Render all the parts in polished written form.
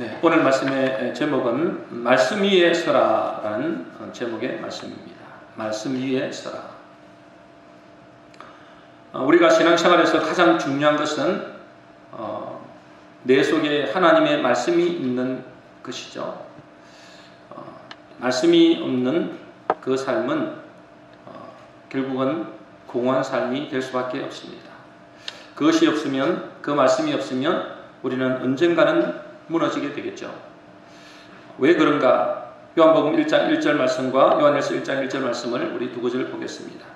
네, 오늘 말씀의 제목은 말씀 위에 서라라는 제목의 말씀입니다. 말씀 위에 서라. 우리가 신앙생활에서 가장 중요한 것은 내 속에 하나님의 말씀이 있는 것이죠. 말씀이 없는 그 삶은 결국은 공허한 삶이 될 수밖에 없습니다. 그것이 없으면, 그 말씀이 없으면 우리는 언젠가는 무너지게 되겠죠. 왜 그런가? 요한복음 1장 1절 말씀과 요한일서 1장 1절 말씀을 우리 두 구절 보겠습니다.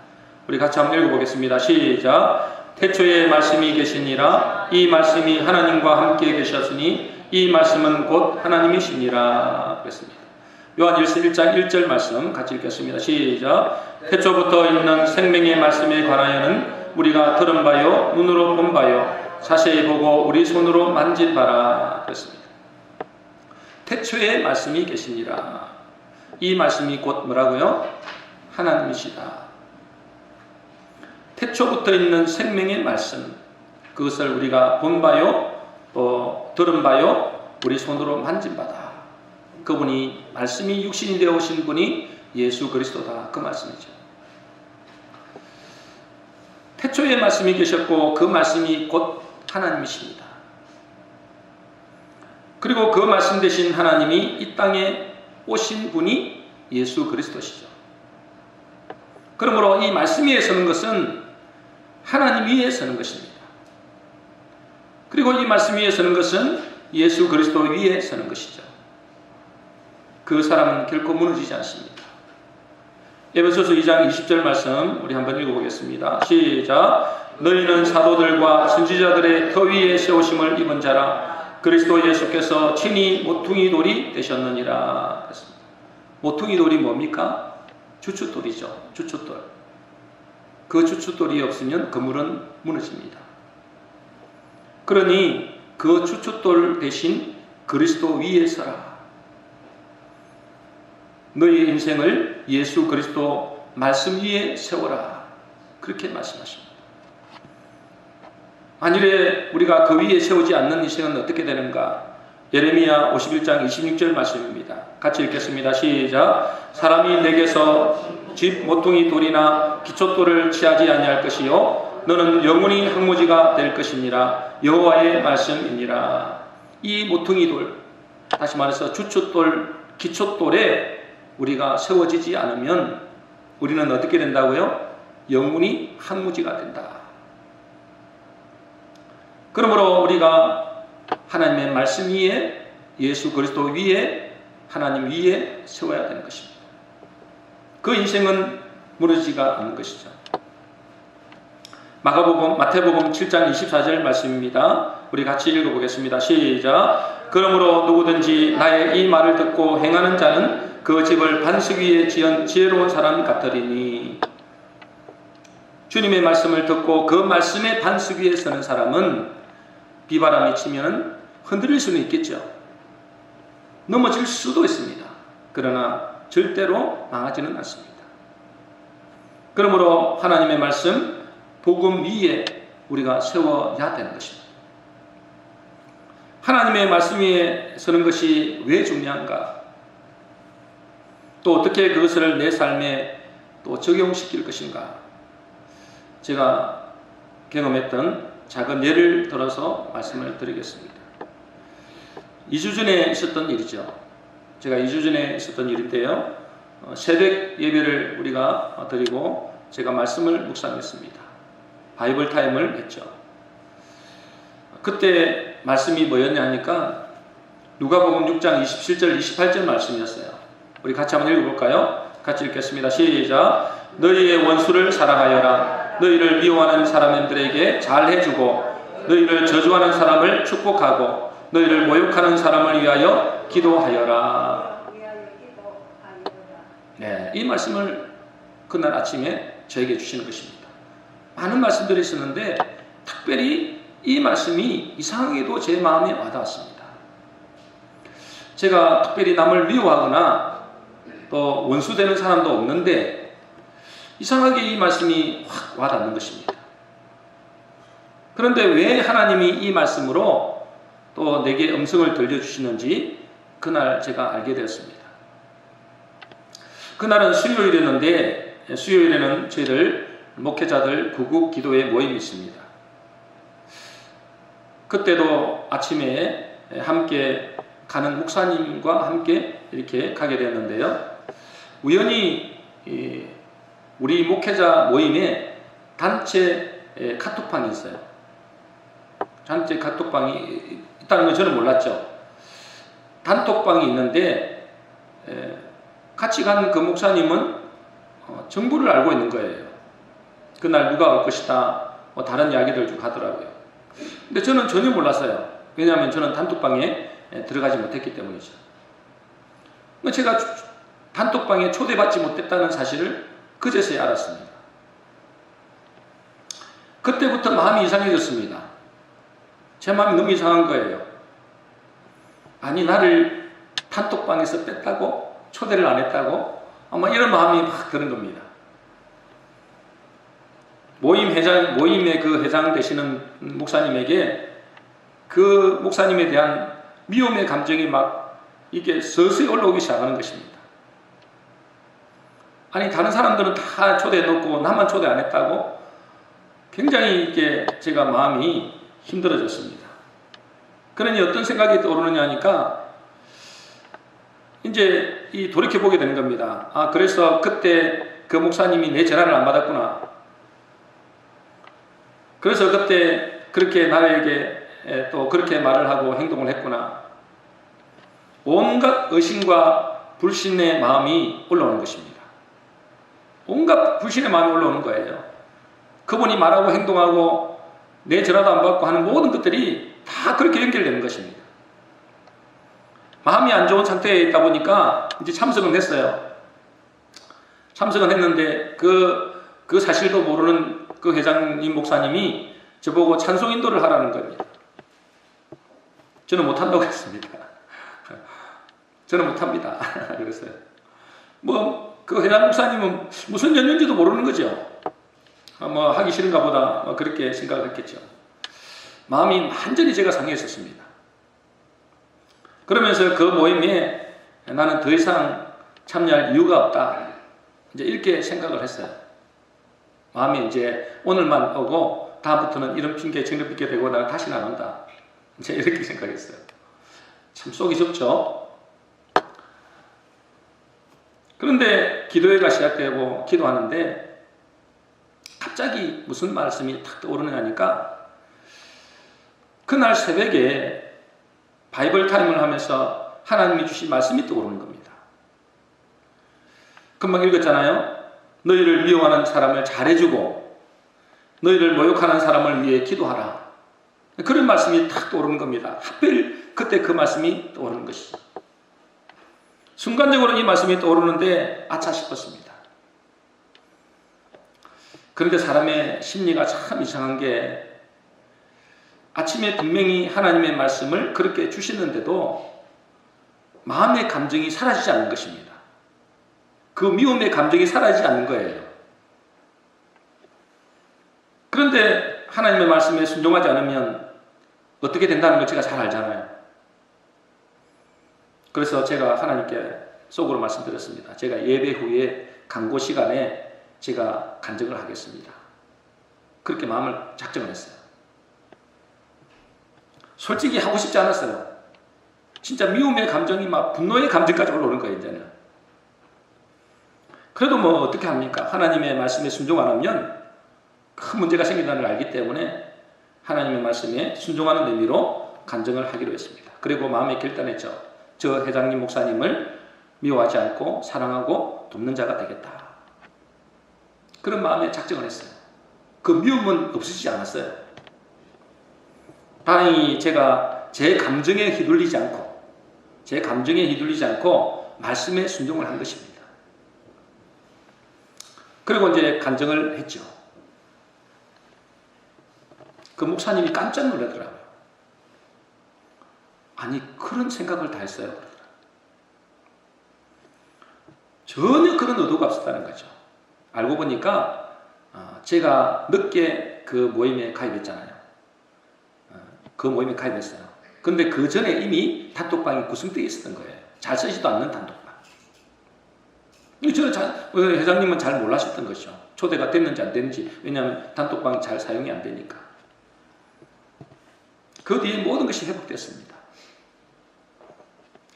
우리 같이 한번 읽어보겠습니다. 시작. 태초에 말씀이 계시니라. 이 말씀이 하나님과 함께 계셨으니 이 말씀은 곧 하나님이시니라. 그랬습니다. 요한일서 1장 1절 말씀 같이 읽겠습니다. 시작. 태초부터 있는 생명의 말씀에 관하여는 우리가 들은 바요 눈으로 본 바요 자세히 보고 우리 손으로 만진 바라. 그랬습니다. 태초에 말씀이 계시니라. 이 말씀이 곧 뭐라고요? 하나님이시다. 태초부터 있는 생명의 말씀, 그것을 우리가 본 바요 또 들은 바요 우리 손으로 만진 바다. 그분이 말씀이 육신이 되어 오신 분이 예수 그리스도다. 그 말씀이죠. 태초에 말씀이 계셨고 그 말씀이 곧 하나님이십니다. 그리고 그 말씀 되신 하나님이 이 땅에 오신 분이 예수 그리스도시죠. 그러므로 이 말씀 위에 서는 것은 하나님 위에 서는 것입니다. 그리고 이 말씀 위에 서는 것은 예수 그리스도 위에 서는 것이죠. 그 사람은 결코 무너지지 않습니다. 에베소서 2장 20절 말씀 우리 한번 읽어보겠습니다. 시작. 너희는 사도들과 선지자들의 터 위에 세우심을 입은 자라. 그리스도 예수께서 친히 모퉁이 돌이 되셨느니라. 그랬습니다. 모퉁이 돌이 뭡니까? 주춧돌이죠. 주춧돌. 그 주춧돌이 없으면 건물은 무너집니다. 그러니 그 주춧돌 대신 그리스도 위에 서라. 너희 인생을 예수 그리스도 말씀 위에 세워라. 그렇게 말씀하십니다. 만일에 우리가 그 위에 세우지 않는 인생은 어떻게 되는가? 예레미야 51장 26절 말씀입니다. 같이 읽겠습니다. 시작. 사람이 내게서 집 모퉁이 돌이나 기초돌을 취하지 아니할 것이요 너는 영원히 황무지가 될 것이니라. 여호와의 말씀이니라. 이 모퉁이 돌, 다시 말해서 주춧돌, 기초돌에 우리가 세워지지 않으면 우리는 어떻게 된다고요? 영원히 황무지가 된다. 그러므로 우리가 하나님의 말씀 위에, 예수 그리스도 위에, 하나님 위에 세워야 되는 것입니다. 그 인생은 무너지지가 않는 것이죠. 마태복음 7장 24절 말씀입니다. 우리 같이 읽어보겠습니다. 시작. 그러므로 누구든지 나의 이 말을 듣고 행하는 자는 그 집을 반석 위에 지은 지혜로운 사람 같으리니. 주님의 말씀을 듣고 그 말씀의 반석 위에 서는 사람은 비바람이 치면 흔들릴 수는 있겠죠. 넘어질 수도 있습니다. 그러나 절대로 망하지는 않습니다. 그러므로 하나님의 말씀, 복음 위에 우리가 세워야 되는 것입니다. 하나님의 말씀 위에 서는 것이 왜 중요한가? 또 어떻게 그것을 내 삶에 또 적용시킬 것인가? 제가 경험했던 작은 예를 들어서 말씀을 드리겠습니다. 2주 전에 있었던 일이죠. 제가 2주 전에 있었던 일인데요. 새벽 예배를 우리가 드리고 제가 말씀을 묵상했습니다. 바이블 타임을 했죠. 그때 말씀이 뭐였냐 하니까 누가복음 6장 27절 28절 말씀이었어요. 우리 같이 한번 읽어볼까요? 같이 읽겠습니다. 시작. 너희의 원수를 사랑하여라. 너희를 미워하는 사람들에게 잘해주고 너희를 저주하는 사람을 축복하고 너희를 모욕하는 사람을 위하여 기도하여라. 네, 이 말씀을 그날 아침에 저에게 주시는 것입니다. 많은 말씀들이 있었는데 특별히 이 말씀이 이상하게도 제 마음에 와닿았습니다. 제가 특별히 남을 미워하거나 또 원수되는 사람도 없는데 이상하게 이 말씀이 확 와닿는 것입니다. 그런데 왜 하나님이 이 말씀으로 또 내게 음성을 들려주시는지 그날 제가 알게 되었습니다. 그날은 수요일이었는데 수요일에는 저희들 목회자들 구국 기도회 모임이 있습니다. 그때도 아침에 함께 가는 목사님과 함께 이렇게 가게 되었는데요. 우연히 우리 목회자 모임에 단체 카톡방이 있어요. 단체 카톡방이 있다는 건 저는 몰랐죠. 단톡방이 있는데 같이 간 그 목사님은 정보를 알고 있는 거예요. 그날 누가 올 것이다, 뭐 다른 이야기들 좀 하더라고요. 근데 저는 전혀 몰랐어요. 왜냐하면 저는 단톡방에 들어가지 못했기 때문이죠. 제가 단톡방에 초대받지 못했다는 사실을 그제서야 알았습니다. 그때부터 마음이 이상해졌습니다. 제 마음이 너무 이상한 거예요. 아니, 나를 단톡방에서 뺐다고? 초대를 안 했다고? 아마 이런 마음이 막 드는 겁니다. 모임의 그 회장 되시는 목사님에게 그 목사님에 대한 미움의 감정이 막 이게 서서히 올라오기 시작하는 것입니다. 아니, 다른 사람들은 다 초대해 놓고 나만 초대 안 했다고? 굉장히 이게 제가 마음이 힘들어졌습니다. 그러니 어떤 생각이 떠오르느냐 하니까 이제 이 돌이켜보게 되는 겁니다. 아, 그래서 그때 그 목사님이 내 전화를 안 받았구나. 그래서 그때 그렇게 나에게 또 그렇게 말을 하고 행동을 했구나. 온갖 의심과 불신의 마음이 올라오는 것입니다. 온갖 불신의 마음이 올라오는 거예요. 그분이 말하고 행동하고 내 전화도 안 받고 하는 모든 것들이 다 그렇게 연결되는 것입니다. 마음이 안 좋은 상태에 있다 보니까 이제 참석은 했어요. 참석은 했는데 그 사실도 모르는 그 회장님 목사님이 저보고 찬송 인도를 하라는 겁니다. 저는 못한다고 했습니다. 저는 못합니다. 그랬어요. 그 회장 목사님은 무슨 연륜인지도 모르는 거죠. 하기 싫은가 보다 그렇게 생각을 했겠죠. 마음이 완전히 제가 상해있었습니다. 그러면서 그 모임에 나는 더 이상 참여할 이유가 없다. 이제 이렇게 생각을 했어요. 마음이 이제 오늘만 오고 다음부터는 이런 핑계 저런 핑계 대고 나는 다시는 안 온다. 이제 이렇게 생각했어요. 참 속이 좁죠. 그런데 기도회가 시작되고 기도하는데 갑자기 무슨 말씀이 탁 떠오르느냐니까 그날 새벽에 바이블 타임을 하면서 하나님이 주신 말씀이 떠오르는 겁니다. 금방 읽었잖아요. 너희를 미워하는 사람을 잘해주고 너희를 모욕하는 사람을 위해 기도하라. 그런 말씀이 탁 떠오르는 겁니다. 하필 그때 그 말씀이 떠오르는 것이죠. 순간적으로 이 말씀이 떠오르는데 아차 싶었습니다. 그런데 사람의 심리가 참 이상한 게 아침에 분명히 하나님의 말씀을 그렇게 주시는데도 마음의 감정이 사라지지 않는 것입니다. 그 미움의 감정이 사라지지 않는 거예요. 그런데 하나님의 말씀에 순종하지 않으면 어떻게 된다는 걸 제가 잘 알잖아요. 그래서 제가 하나님께 속으로 말씀드렸습니다. 제가 예배 후에 강고 시간에 제가 간증을 하겠습니다. 그렇게 마음을 작정을 했어요. 솔직히 하고 싶지 않았어요. 진짜 미움의 감정이 막 분노의 감정까지 올라오는 거예요, 이제는. 그래도 어떻게 합니까? 하나님의 말씀에 순종 안 하면 큰 문제가 생긴다는 걸 알기 때문에 하나님의 말씀에 순종하는 의미로 간증을 하기로 했습니다. 그리고 마음에 결단했죠. 저 회장님 목사님을 미워하지 않고 사랑하고 돕는 자가 되겠다. 그런 마음에 작정을 했어요. 그 미움은 없어지지 않았어요. 다행히 제가 제 감정에 휘둘리지 않고 말씀에 순종을 한 것입니다. 그리고 이제 간증을 했죠. 그 목사님이 깜짝 놀라더라고요. 아니, 그런 생각을 다 했어요. 전혀 그런 의도가 없었다는 거죠. 알고 보니까 제가 늦게 그 모임에 가입했잖아요. 그 모임에 가입했어요. 근데 그 전에 이미 단톡방이 구성되어 있었던 거예요. 잘 쓰지도 않는 단톡방. 회장님은 잘 몰랐었던 것이죠. 초대가 됐는지 안 됐는지. 왜냐하면 단톡방이 잘 사용이 안 되니까. 그 뒤에 모든 것이 회복됐습니다.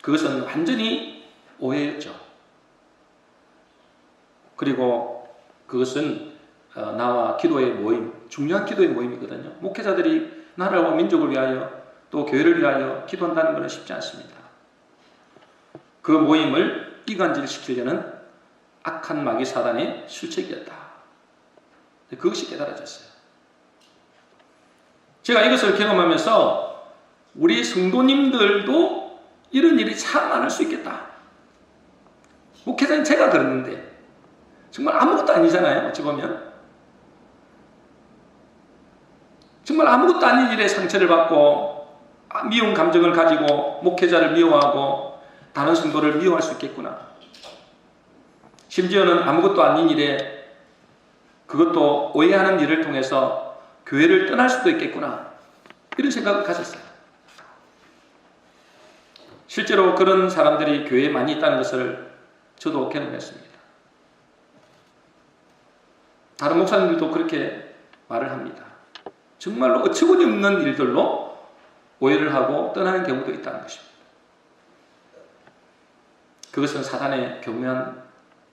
그것은 완전히 오해였죠. 그리고 그것은 나와 기도의 모임, 중요한 기도의 모임이거든요. 목회자들이 나라와 민족을 위하여 또 교회를 위하여 기도한다는 것은 쉽지 않습니다. 그 모임을 이간질시키려는 악한 마귀 사단의 술책이었다. 그것이 깨달아졌어요. 제가 이것을 경험하면서 우리 성도님들도 이런 일이 참 많을 수 있겠다. 목회자인 제가 그랬는데 정말 아무것도 아니잖아요. 어찌 보면 정말 아무것도 아닌 일에 상처를 받고 미운 감정을 가지고 목회자를 미워하고 다른 성도를 미워할 수 있겠구나. 심지어는 아무것도 아닌 일에 그것도 오해하는 일을 통해서 교회를 떠날 수도 있겠구나. 이런 생각을 가졌어요. 실제로 그런 사람들이 교회에 많이 있다는 것을 저도 경험했습니다. 다른 목사님들도 그렇게 말을 합니다. 정말로 어처구니 없는 일들로 오해를 하고 떠나는 경우도 있다는 것입니다. 그것은 사단의 교묘한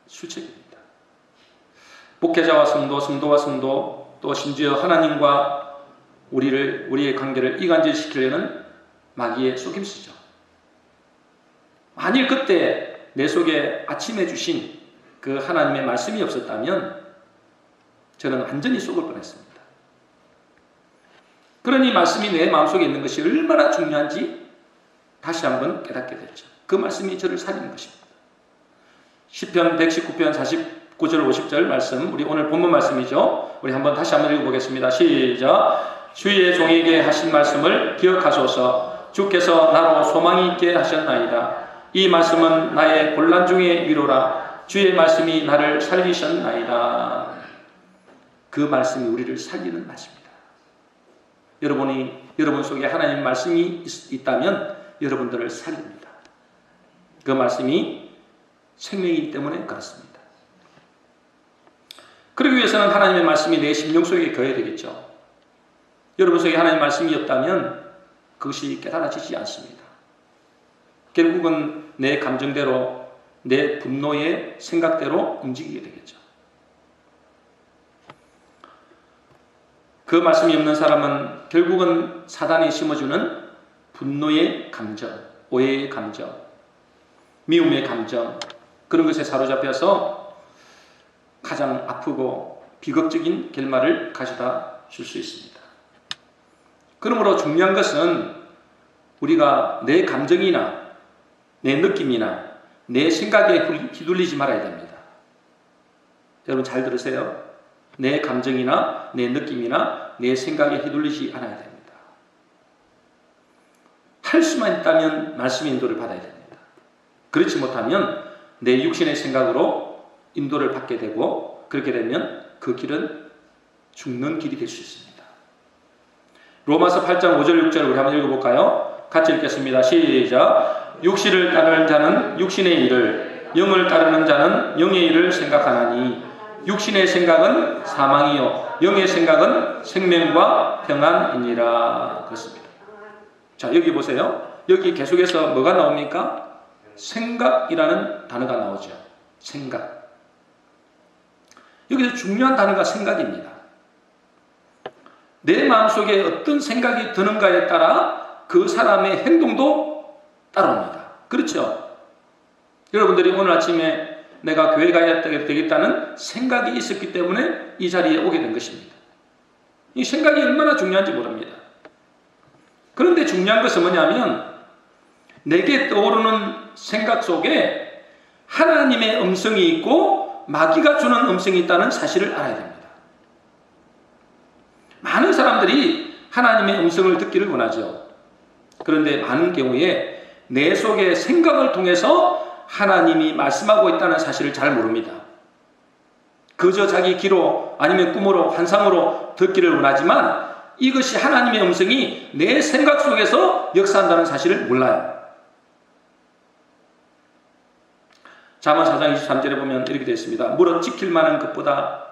수책입니다. 목회자와 성도, 성도와 성도, 또 심지어 하나님과 우리의 관계를 이간질시키려는 마귀의 속임수죠. 만일 그때 내 속에 아침에 주신 그 하나님의 말씀이 없었다면 저는 완전히 속을 뻔했습니다. 그러니 말씀이 내 마음속에 있는 것이 얼마나 중요한지 다시 한번 깨닫게 됐죠. 그 말씀이 저를 살리는 것입니다. 시편 119편 49절 50절 말씀, 우리 오늘 본문 말씀이죠. 우리 다시 한번 읽어보겠습니다. 시작. 주의 종에게 하신 말씀을 기억하소서. 주께서 나로 소망이 있게 하셨나이다. 이 말씀은 나의 곤란 중의 위로라. 주의 말씀이 나를 살리셨나이다. 그 말씀이 우리를 살리는 말씀입니다. 여러분 속에 하나님의 말씀이 있다면 여러분들을 살립니다. 그 말씀이 생명이기 때문에 그렇습니다. 그러기 위해서는 하나님의 말씀이 내 심령 속에 거해야 되겠죠. 여러분 속에 하나님의 말씀이 없다면 그것이 깨달아지지 않습니다. 결국은 내 감정대로, 내 분노의 생각대로 움직이게 되겠죠. 그 말씀이 없는 사람은 결국은 사단이 심어주는 분노의 감정, 오해의 감정, 미움의 감정, 그런 것에 사로잡혀서 가장 아프고 비극적인 결말을 가져다 줄 수 있습니다. 그러므로 중요한 것은 우리가 내 감정이나 내 느낌이나 내 생각에 휘둘리지 말아야 됩니다. 여러분 잘 들으세요. 내 감정이나 내 느낌이나 내 생각에 휘둘리지 않아야 됩니다. 할 수만 있다면 말씀의 인도를 받아야 됩니다. 그렇지 못하면 내 육신의 생각으로 인도를 받게 되고 그렇게 되면 그 길은 죽는 길이 될 수 있습니다. 로마서 8장 5절 6절 우리 한번 읽어볼까요? 같이 읽겠습니다. 시작. 육신을 따르는 자는 육신의 일을, 영을 따르는 자는 영의 일을 생각하나니 육신의 생각은 사망이요 영의 생각은 생명과 평안이니라. 그렇습니다. 자, 여기 보세요. 여기 계속해서 뭐가 나옵니까? 생각이라는 단어가 나오죠. 생각. 여기서 중요한 단어가 생각입니다. 내 마음속에 어떤 생각이 드는가에 따라 그 사람의 행동도 따라옵니다. 그렇죠? 여러분들이 오늘 아침에 내가 교회 가야 되겠다는 생각이 있었기 때문에 이 자리에 오게 된 것입니다. 이 생각이 얼마나 중요한지 모릅니다. 그런데 중요한 것은 뭐냐면 내게 떠오르는 생각 속에 하나님의 음성이 있고 마귀가 주는 음성이 있다는 사실을 알아야 됩니다. 많은 사람들이 하나님의 음성을 듣기를 원하죠. 그런데 많은 경우에 내 속의 생각을 통해서 하나님이 말씀하고 있다는 사실을 잘 모릅니다. 그저 자기 귀로 아니면 꿈으로 환상으로 듣기를 원하지만 이것이 하나님의 음성이 내 생각 속에서 역사한다는 사실을 몰라요. 잠언 4장 23절에 보면 이렇게 되어 있습니다. 무릇 지킬 만한 것보다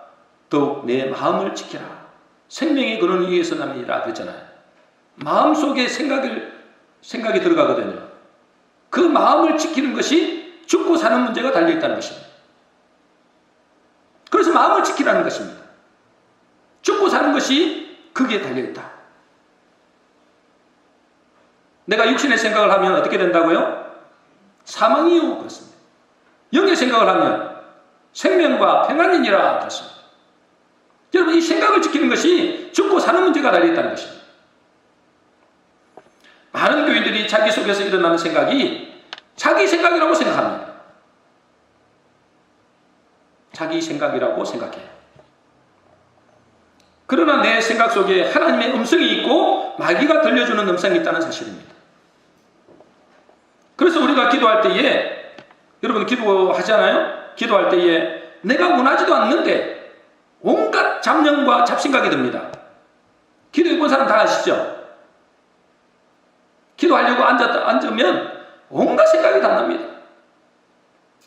더욱 내 마음을 지키라. 생명의 근원은 이에서 남이라 그랬잖아요. 마음속에 생각이 들어가거든요. 그 마음을 지키는 것이 죽고 사는 문제가 달려있다는 것입니다. 그래서 마음을 지키라는 것입니다. 죽고 사는 것이 거기에 달려있다. 내가 육신의 생각을 하면 어떻게 된다고요? 사망이요. 그렇습니다. 영의 생각을 하면 생명과 평안이니라. 그렇습니다. 여러분, 이 생각을 지키는 것이 죽고 사는 문제가 달려있다는 것입니다. 많은 교인들이 자기 속에서 일어나는 생각이 자기 생각이라고 생각합니다. 자기 생각이라고 생각해요. 그러나 내 생각 속에 하나님의 음성이 있고 마귀가 들려주는 음성이 있다는 사실입니다. 그래서 우리가 기도할 때에, 여러분 기도하잖아요? 기도할 때에 내가 원하지도 않는데 온갖 잡념과 잡생각이 듭니다. 기도해 본 사람 다 아시죠? 기도하려고 앉으면 온갖 생각이 다 납니다.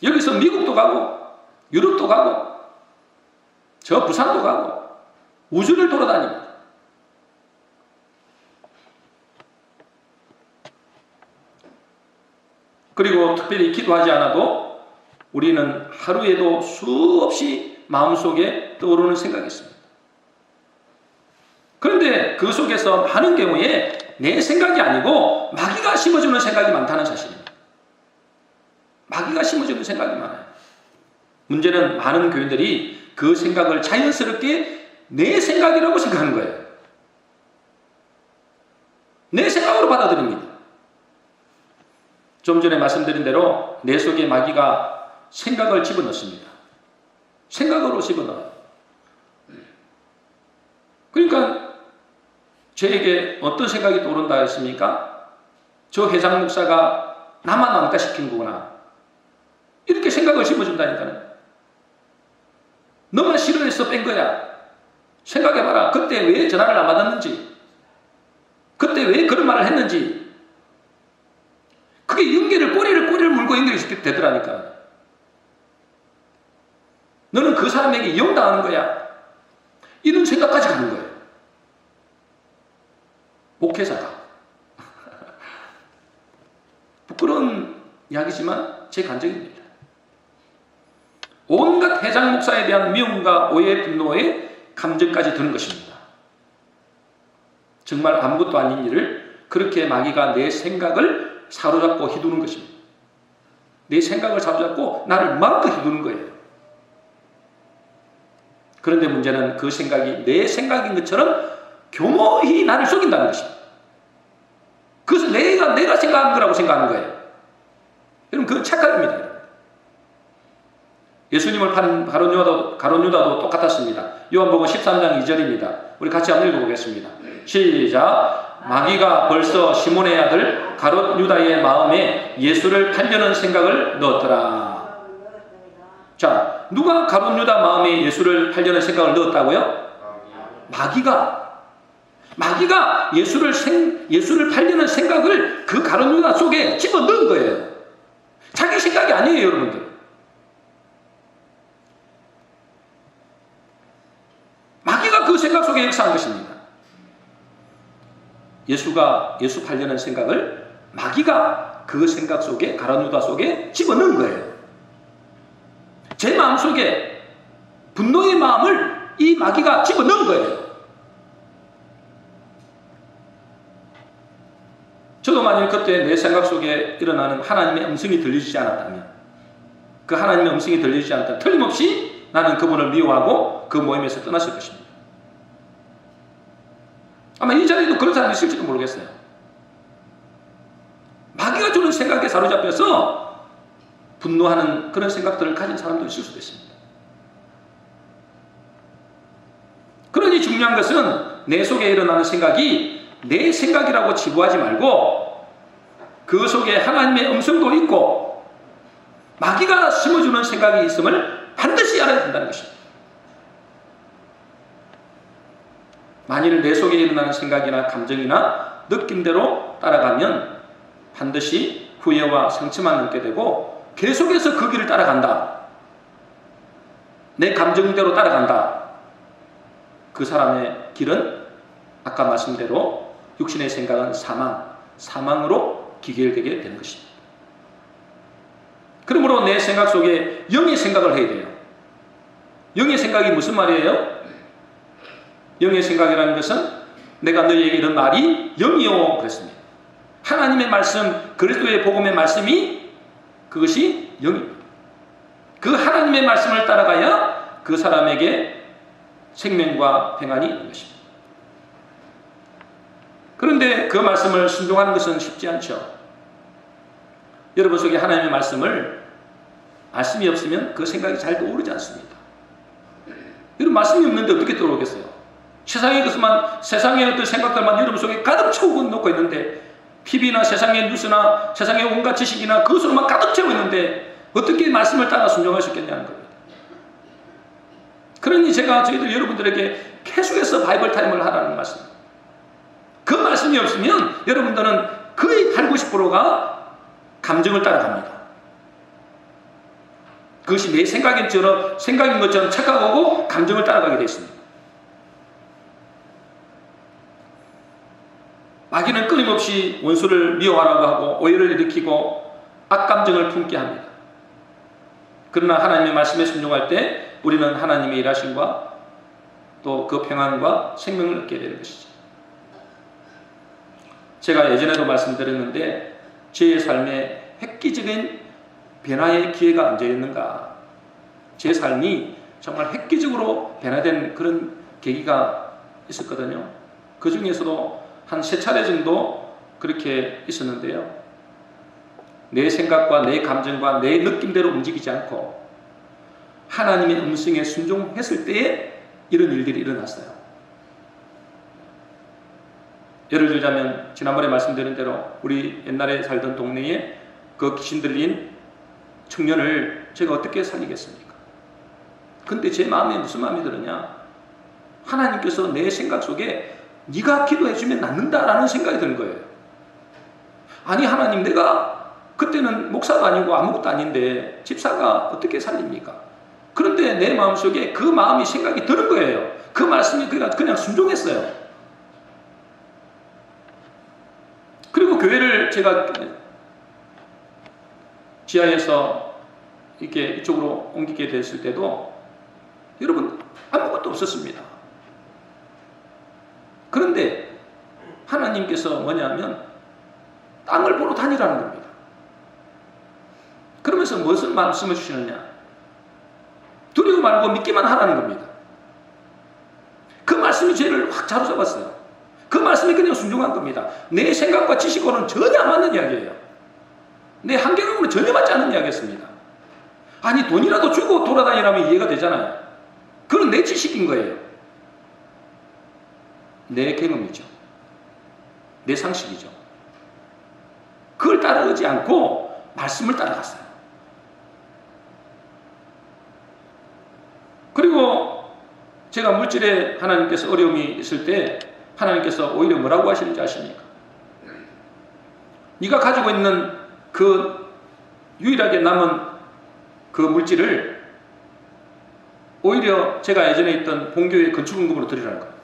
여기서 미국도 가고 유럽도 가고 저 부산도 가고 우주를 돌아다닙니다. 그리고 특별히 기도하지 않아도 우리는 하루에도 수없이 마음속에 떠오르는 생각이 있습니다. 그런데 그 속에서 많은 경우에 내 생각이 아니고 마귀가 심어주는 생각이 많다는 사실입니다. 마귀가 심어주는 생각이 많아요. 문제는 많은 교인들이 그 생각을 자연스럽게 내 생각이라고 생각하는 거예요. 내 생각으로 받아들입니다. 좀 전에 말씀드린 대로 내 속에 마귀가 생각을 집어넣습니다. 생각으로 집어넣어요. 그러니까 저에게 어떤 생각이 떠오른다 했습니까? 저 회장 목사가 나만 왕따시킨 거구나. 이렇게 생각을 심어준다니까요. 너만 싫어해서 뺀 거야. 생각해봐라. 그때 왜 전화를 안 받았는지, 그때 왜 그런 말을 했는지. 그게 꼬리를 물고 연결이 되더라니까. 너는 그 사람에게 이용당하는 거야. 이런 생각까지 가는 거예요. 목회자가. 부끄러운 이야기지만 제 간증입니다. 온갖 회장 목사에 대한 미움과 오해, 분노의 감정까지 드는 것입니다. 정말 아무것도 아닌 일을 그렇게 마귀가 내 생각을 사로잡고 휘두는 것입니다. 내 생각을 사로잡고 나를 마음껏 휘두는 거예요. 그런데 문제는 그 생각이 내 생각인 것처럼 교모히 나를 속인다는 것입니다. 그것은 내가 생각하는 거라고 생각하는 거예요. 여러분, 그건 착각입니다. 예수님을 판 가룟 유다도 똑같았습니다. 요한복음 13장 2절입니다. 우리 같이 한번 읽어보겠습니다. 시작. 마귀가 벌써 시몬의 아들 가룟 유다의 마음에 예수를 팔려는 생각을 넣었더라. 자, 누가 가룟 유다 마음에 예수를 팔려는 생각을 넣었다고요? 마귀가 예수를 팔려는 생각을 그 가룟 유다 속에 집어넣은 거예요. 자기 생각이 아니에요, 여러분들. 마귀가 그 생각 속에 역사한 것입니다. 예수 팔려는 생각을 마귀가 그 생각 속에, 가룟 유다 속에 집어넣은 거예요. 제 마음 속에 분노의 마음을 이 마귀가 집어넣은 거예요. 저도 만일 그때 내 생각 속에 일어나는 하나님의 음성이 들려주지 않았다면, 그 하나님의 음성이 들려주지 않았다면 틀림없이 나는 그분을 미워하고 그 모임에서 떠났을 것입니다. 아마 이 자리에도 그런 사람이 있을지도 모르겠어요. 마귀가 주는 생각에 사로잡혀서 분노하는 그런 생각들을 가진 사람도 있을 수도 있습니다. 그러니 중요한 것은 내 속에 일어나는 생각이 내 생각이라고 치부하지 말고 그 속에 하나님의 음성도 있고 마귀가 심어주는 생각이 있음을 반드시 알아야 된다는 것입니다. 만일 내 속에 일어나는 생각이나 감정이나 느낌대로 따라가면 반드시 후회와 상처만 남게 되고 계속해서 그 길을 따라간다. 내 감정대로 따라간다. 그 사람의 길은 아까 말씀대로 육신의 생각은 사망으로 기결되게 되는 것입니다. 그러므로 내 생각 속에 영의 생각을 해야 돼요. 영의 생각이 무슨 말이에요? 영의 생각이라는 것은 내가 너희에게 이런 말이 영이요 그랬습니다. 하나님의 말씀, 그리스도의 복음의 말씀이 그것이 영입니다. 그 하나님의 말씀을 따라가야 그 사람에게 생명과 평안이 있는 것입니다. 그런데 그 말씀을 순종하는 것은 쉽지 않죠. 여러분 속에 하나님의 말씀이 없으면 그 생각이 잘 떠오르지 않습니다. 여러분 말씀이 없는데 어떻게 떠오르겠어요? 세상의 어떤 생각들만 여러분 속에 가득 채우고 놓고 있는데 TV나 세상의 뉴스나 세상의 온갖 지식이나 그것으로만 가득 채우고 있는데 어떻게 말씀을 따라 순종할 수 있겠냐는 겁니다. 그러니 제가 저희들 여러분들에게 계속해서 바이블 타임을 하라는 말씀. 그 말씀이 없으면 여러분들은 거의 80~90%가 감정을 따라갑니다. 그것이 내 생각인 것처럼 착각하고 감정을 따라가게 되어 있습니다. 마귀는 끊임없이 원수를 미워하라고 하고 오해를 일으키고 악감정을 품게 합니다. 그러나 하나님의 말씀에 순종할 때 우리는 하나님의 일하심과 또 그 평안과 생명을 얻게 되는 것이죠. 제가 예전에도 말씀드렸는데 제 삶에 획기적인 변화의 기회가 언제였는가. 제 삶이 정말 획기적으로 변화된 그런 계기가 있었거든요. 그 중에서도 한 3차례 정도 그렇게 있었는데요. 내 생각과 내 감정과 내 느낌대로 움직이지 않고 하나님의 음성에 순종했을 때에 이런 일들이 일어났어요. 예를 들자면 지난번에 말씀드린 대로 우리 옛날에 살던 동네에 그 귀신 들린 청년을 제가 어떻게 살리겠습니까? 근데 제 마음에 무슨 마음이 들었냐? 하나님께서 내 생각 속에 네가 기도해주면 낫는다라는 생각이 드는 거예요. 아니 하나님, 내가 그때는 목사도 아니고 아무것도 아닌데 집사가 어떻게 살립니까? 그런데 내 마음속에 그 마음이 생각이 드는 거예요. 그 말씀이 그냥 순종했어요. 그리고 교회를 제가 지하에서 이렇게 이쪽으로 옮기게 됐을 때도 여러분 아무것도 없었습니다. 그런데 하나님께서 뭐냐면 땅을 보러 다니라는 겁니다. 그러면서 무슨 말씀을 주시느냐? 두려워 말고 믿기만 하라는 겁니다. 그 말씀이 죄를 확 자로잡았어요. 그 말씀에 그냥 순종한 겁니다. 내 생각과 지식과는 전혀 안 맞는 이야기예요. 내 한계감으로 전혀 맞지 않는 이야기였습니다. 아니 돈이라도 주고 돌아다니라면 이해가 되잖아요. 그건 내 지식인 거예요. 내 경험이죠. 내 상식이죠. 그걸 따라오지 않고 말씀을 따라갔어요. 그리고 제가 물질에 하나님께서 어려움이 있을 때 하나님께서 오히려 뭐라고 하시는지 아십니까? 네가 가지고 있는 그 유일하게 남은 그 물질을 오히려 제가 예전에 있던 본교회 건축원금으로 드리라는 거예요.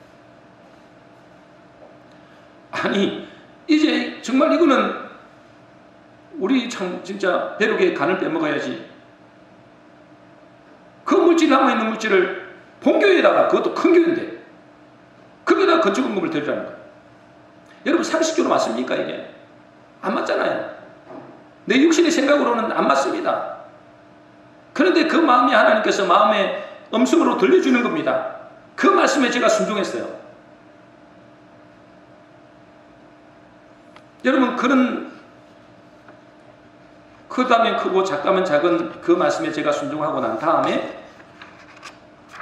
아니 이제 정말 이거는 우리 참 진짜 대륙의 간을 빼먹어야지. 그 물질 남아있는 물질을 본교회에다가, 그것도 큰 교회인데 거기다가 건축원금을 드리라는 거예요. 여러분 상식적으로 맞습니까? 이게 안 맞잖아요. 내 육신의 생각으로는 안 맞습니다. 그런데 그 마음이 하나님께서 마음의 음성으로 들려주는 겁니다. 그 말씀에 제가 순종했어요. 여러분 그런 크다면 크고 작다면 작은 그 말씀에 제가 순종하고 난 다음에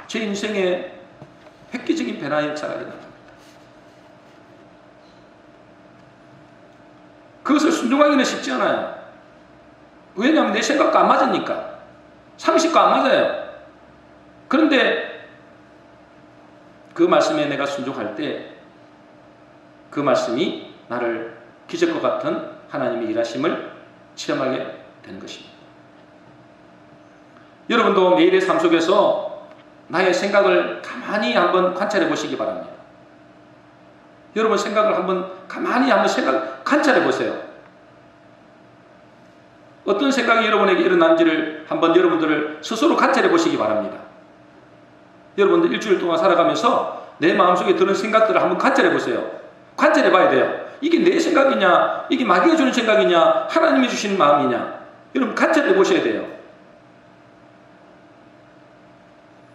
제 인생에 획기적인 변화의 역사가 일어납니다. 그것을 순종하기는 쉽지 않아요. 왜냐하면 내 생각과 안 맞으니까. 상식과 안 맞아요. 그런데 그 말씀에 내가 순종할 때 그 말씀이 나를 기적과 같은 하나님의 일하심을 체험하게 되는 것입니다. 여러분도 매일의 삶 속에서 나의 생각을 가만히 한번 관찰해 보시기 바랍니다. 여러분 생각을 가만히 한번 관찰해 보세요. 어떤 생각이 여러분에게 일어난지를 한번 여러분들을 스스로 관찰해 보시기 바랍니다. 여러분들 일주일 동안 살아가면서 내 마음속에 드는 생각들을 한번 관찰해 보세요. 관찰해 봐야 돼요. 이게 내 생각이냐, 이게 마귀가 주는 생각이냐, 하나님이 주신 마음이냐, 여러분 관찰해 보셔야 돼요.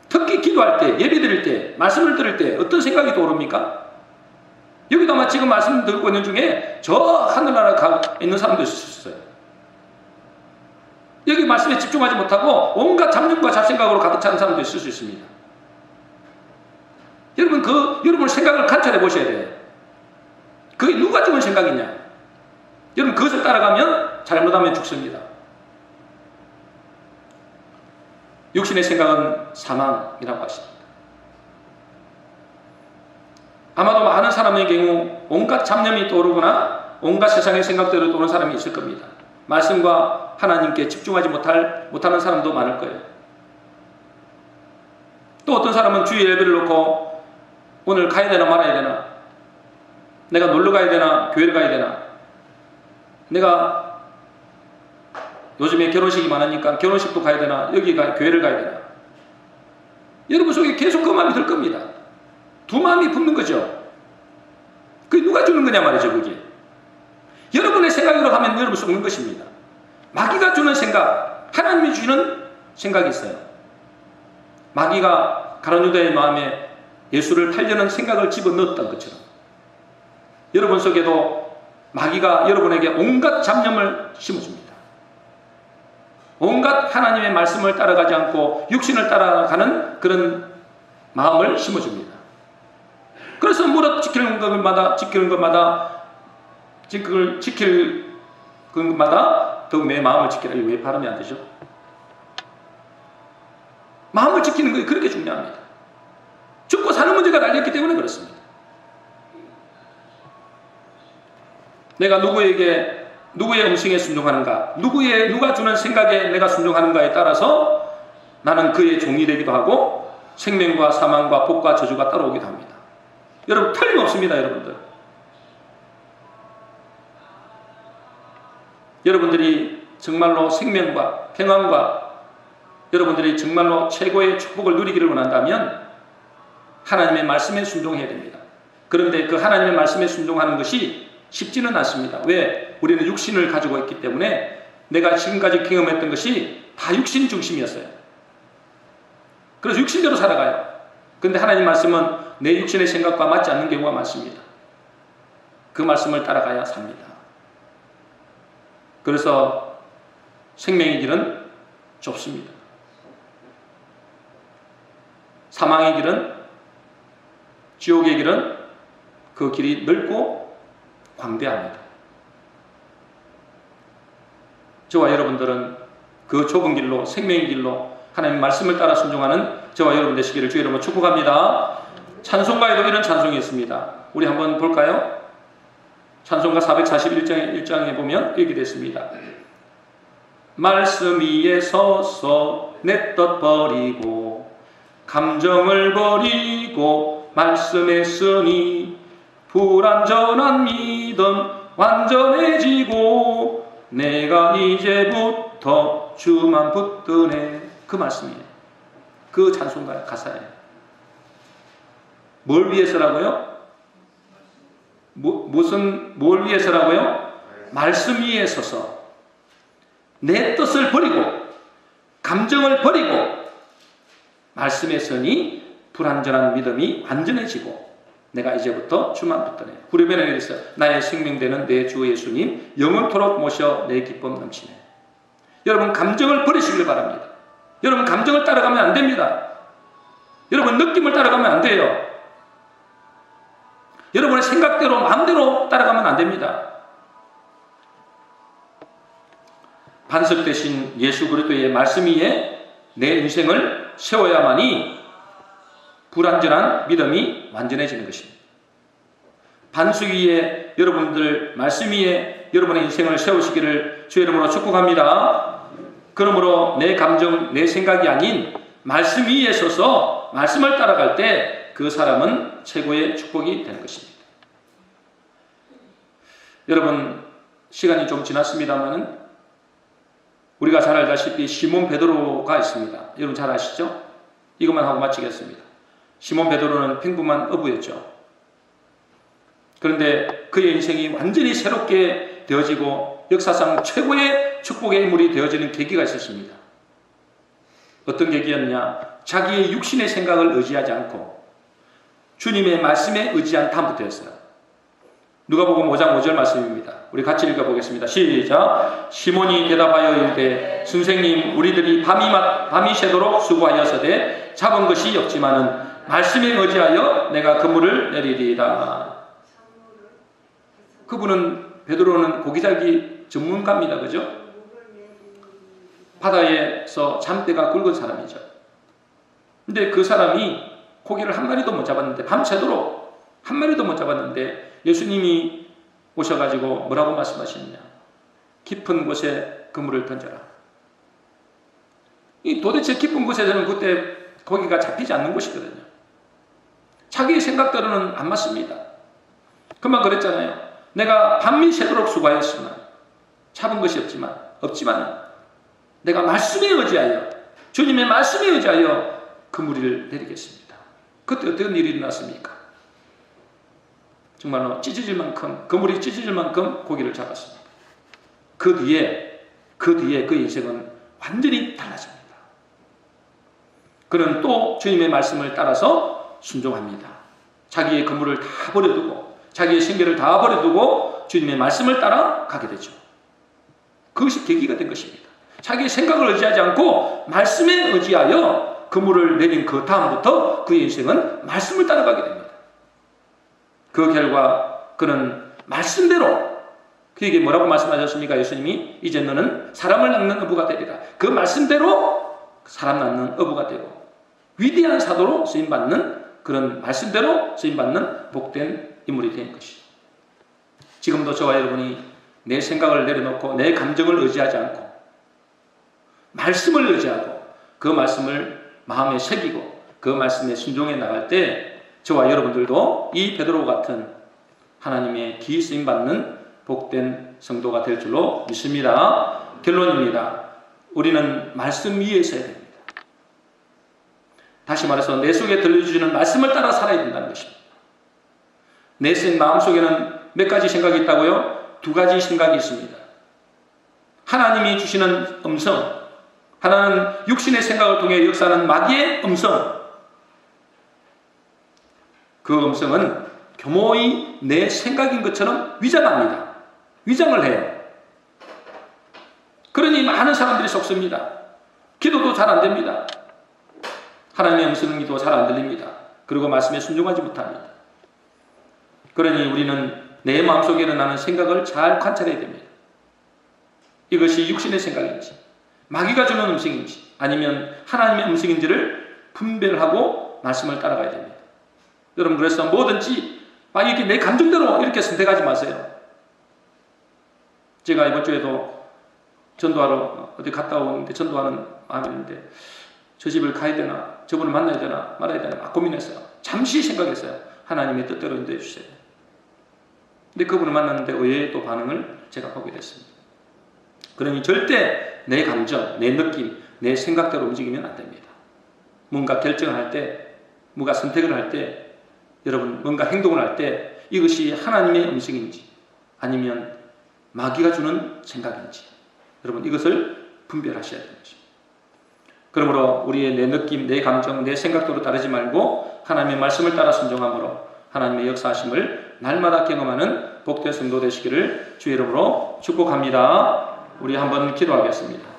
특히 기도할 때, 예배 드릴 때, 말씀을 들을 때 어떤 생각이 떠오릅니까? 여기도 아마 지금 말씀 듣고 있는 중에 저 하늘나라 가 있는 사람도 있을 수 있어요. 여기 말씀에 집중하지 못하고 온갖 잡념과 잡생각으로 가득 찬 사람도 있을 수 있습니다. 여러분 여러분 생각을 관찰해 보셔야 돼요. 그게 누가 주는 생각이냐? 여러분 그것을 따라가면 잘못하면 죽습니다. 육신의 생각은 사망이라고 하십니다. 아마도 많은 사람의 경우 온갖 잡념이 떠오르거나 온갖 세상의 생각대로 떠오르는 사람이 있을 겁니다. 말씀과 하나님께 집중하지 못하는 사람도 많을 거예요. 또 어떤 사람은 주일 예배를 놓고 오늘 가야 되나 말아야 되나, 내가 놀러 가야 되나 교회를 가야 되나, 내가 요즘에 결혼식이 많으니까 결혼식도 가야 되나 교회를 가야 되나, 여러분 속에 계속 그 마음이 들 겁니다. 두 마음이 붙는 거죠. 그게 누가 주는 거냐 말이죠. 그게 여러분의 생각으로 하면 여러분 속는 것입니다. 마귀가 주는 생각, 하나님이 주는 생각이 있어요. 마귀가 가룟 유다의 마음에 예수를 팔려는 생각을 집어넣었던 것처럼 여러분 속에도 마귀가 여러분에게 온갖 잡념을 심어줍니다. 온갖 하나님의 말씀을 따라가지 않고 육신을 따라가는 그런 마음을 심어줍니다. 그래서 무릇 지키는 것마다 더욱 내 마음을 지키라. 이거 왜 발음이 안 되죠? 마음을 지키는 것이 그렇게 중요합니다. 죽고 사는 문제가 달렸기 때문에 그렇습니다. 내가 누구의 음성에 순종하는가, 누가 주는 생각에 내가 순종하는가에 따라서 나는 그의 종이 되기도 하고 생명과 사망과 복과 저주가 따라오기도 합니다. 여러분 틀림없습니다. 여러분들이 정말로 생명과 평안과 여러분들이 정말로 최고의 축복을 누리기를 원한다면 하나님의 말씀에 순종해야 됩니다. 그런데 그 하나님의 말씀에 순종하는 것이 쉽지는 않습니다. 왜? 우리는 육신을 가지고 있기 때문에 내가 지금까지 경험했던 것이 다 육신 중심이었어요. 그래서 육신대로 살아가요. 그런데 하나님 말씀은 내 육신의 생각과 맞지 않는 경우가 많습니다. 그 말씀을 따라가야 삽니다. 그래서 생명의 길은 좁습니다. 사망의 길은, 지옥의 길은 그 길이 넓고 광대합니다. 저와 여러분들은 그 좁은 길로, 생명의 길로 하나님 말씀을 따라 순종하는 저와 여러분 되시기를 주의 이름으로 축복합니다. 찬송가에도 이런 찬송이 있습니다. 우리 한번 볼까요? 찬송가 441장에 보면 이렇게 됐습니다. 말씀 위에 서서 내 뜻 버리고 감정을 버리고 말씀에 쓰니 불완전한 믿음 완전해지고 내가 이제부터 주만 붙드네. 그 말씀이에요. 그 찬송가의 가사예요. 뭘 위해서라고요? 뭘 위해서라고요? 말씀 위에 서서 내 뜻을 버리고 감정을 버리고 말씀에 서니 불완전한 믿음이 완전해지고 내가 이제부터 주만 붙드네. 후렴에는 이랬어요. 나의 생명되는 내 주 예수님 영원토록 모셔 내 기쁨 넘치네. 여러분 감정을 버리시길 바랍니다. 여러분 감정을 따라가면 안 됩니다. 여러분 느낌을 따라가면 안 돼요. 여러분의 생각대로 마음대로 따라가면 안 됩니다. 반석 대신 예수 그리스도의 말씀 위에 내 인생을 세워야만이 불완전한 믿음이 완전해지는 것입니다. 반석 위에 여러분들, 말씀 위에 여러분의 인생을 세우시기를 주의 이름으로 축복합니다. 그러므로 내 감정, 내 생각이 아닌 말씀 위에 서서 말씀을 따라갈 때 그 사람은 최고의 축복이 되는 것입니다. 여러분, 시간이 좀 지났습니다만은 우리가 잘 알다시피 시몬 베드로가 있습니다. 여러분 잘 아시죠? 이것만 하고 마치겠습니다. 시몬 베드로는 평범한 어부였죠. 그런데 그의 인생이 완전히 새롭게 되어지고 역사상 최고의 축복의 인물이 되어지는 계기가 있었습니다. 어떤 계기였냐? 자기의 육신의 생각을 의지하지 않고 주님의 말씀에 의지한 다음부터였어요. 누가복음 5장 5절 말씀입니다. 우리 같이 읽어보겠습니다. 시작. 시몬이 대답하여 이르되 선생님, 우리들이 밤이 새도록 수고하여서되 잡은 것이 없지만은 말씀에 의지하여 내가 그물을 내리리이다. 그분은, 베드로는 고기잡기 전문가입니다. 그죠? 바다에서 잠대가 굵은 사람이죠. 근데 그 사람이 고기를 한 마리도 못 잡았는데, 밤새도록 한 마리도 못 잡았는데 예수님이 오셔가지고 뭐라고 말씀하시느냐? 깊은 곳에 그물을 던져라. 이 도대체 깊은 곳에서는 그때 고기가 잡히지 않는 곳이거든요. 자기의 생각대로는 안 맞습니다. 그만 그랬잖아요. 내가 밤이 새도록 수고하였으나 잡은 것이 없지만 내가 말씀에 의지하여, 주님의 말씀에 의지하여 그물을 내리겠습니다. 그때 어떤 일이 일어났습니까? 정말로 그물이 찢어질 만큼 고기를 잡았습니다. 그 뒤에 그 인생은 완전히 달라집니다. 그는 또 주님의 말씀을 따라서 순종합니다. 자기의 그물을 다 버려두고, 자기의 생계를 다 버려두고 주님의 말씀을 따라 가게 되죠. 그것이 계기가 된 것입니다. 자기의 생각을 의지하지 않고 말씀에 의지하여 그물을 내린 그 다음부터 그의 인생은 말씀을 따라가게 됩니다. 그 결과 그는 말씀대로, 그에게 뭐라고 말씀하셨습니까? 예수님이 이제 너는 사람을 낳는 어부가 되리라. 그 말씀대로 사람 낳는 어부가 되고 위대한 사도로 쓰임받는, 그런 말씀대로 쓰임받는 복된 인물이 된 것이죠. 지금도 저와 여러분이 내 생각을 내려놓고 내 감정을 의지하지 않고 말씀을 의지하고 그 말씀을 마음에 새기고 그 말씀에 순종해 나갈 때 저와 여러분들도 이 베드로 같은 하나님의 기이 쓰임받는 복된 성도가 될 줄로 믿습니다. 결론입니다. 우리는 말씀 위에 서야 됩니다. 다시 말해서 내 속에 들려주시는 말씀을 따라 살아야 된다는 것입니다. 내 마음속에는 몇 가지 생각이 있다고요? 두 가지 생각이 있습니다. 하나님이 주시는 음성, 하나는 육신의 생각을 통해 역사하는 마귀의 음성. 그 음성은 교모의 내 생각인 것처럼 위장합니다. 위장을 해요. 그러니 많은 사람들이 속습니다. 기도도 잘 안 됩니다. 하나님의 음성기도 잘 안 들립니다. 그리고 말씀에 순종하지 못합니다. 그러니 우리는 내 마음속에 일어나는 생각을 잘 관찰해야 됩니다. 이것이 육신의 생각인지, 마귀가 주는 음성인지, 아니면 하나님의 음성인지를 분별하고 말씀을 따라가야 됩니다. 여러분, 그래서 뭐든지 막 이렇게 내 감정대로 이렇게 선택하지 마세요. 제가 이번 주에도 전도하러 어디 갔다 오는데, 전도하는 마음이 있는데 저 집을 가야 되나, 저분을 만나야 되나 말아야 되나 막 고민했어요. 잠시 생각했어요. 하나님의 뜻대로 인도해 주세요. 근데 그분을 만났는데 의외의 또 반응을 제가 보게 됐습니다. 그러니 절대 내 감정, 내 느낌, 내 생각대로 움직이면 안 됩니다. 뭔가 결정을 할 때, 뭔가 선택을 할 때, 여러분 뭔가 행동을 할 때 이것이 하나님의 음성인지 아니면 마귀가 주는 생각인지, 여러분 이것을 분별하셔야 되는 것입니다. 그러므로 우리의 내 느낌, 내 감정, 내 생각대로 따르지 말고 하나님의 말씀을 따라 순종함으로 하나님의 역사하심을 날마다 경험하는 복된 성도 되시기를 주의 이름으로 축복합니다. 우리 한번 기도하겠습니다.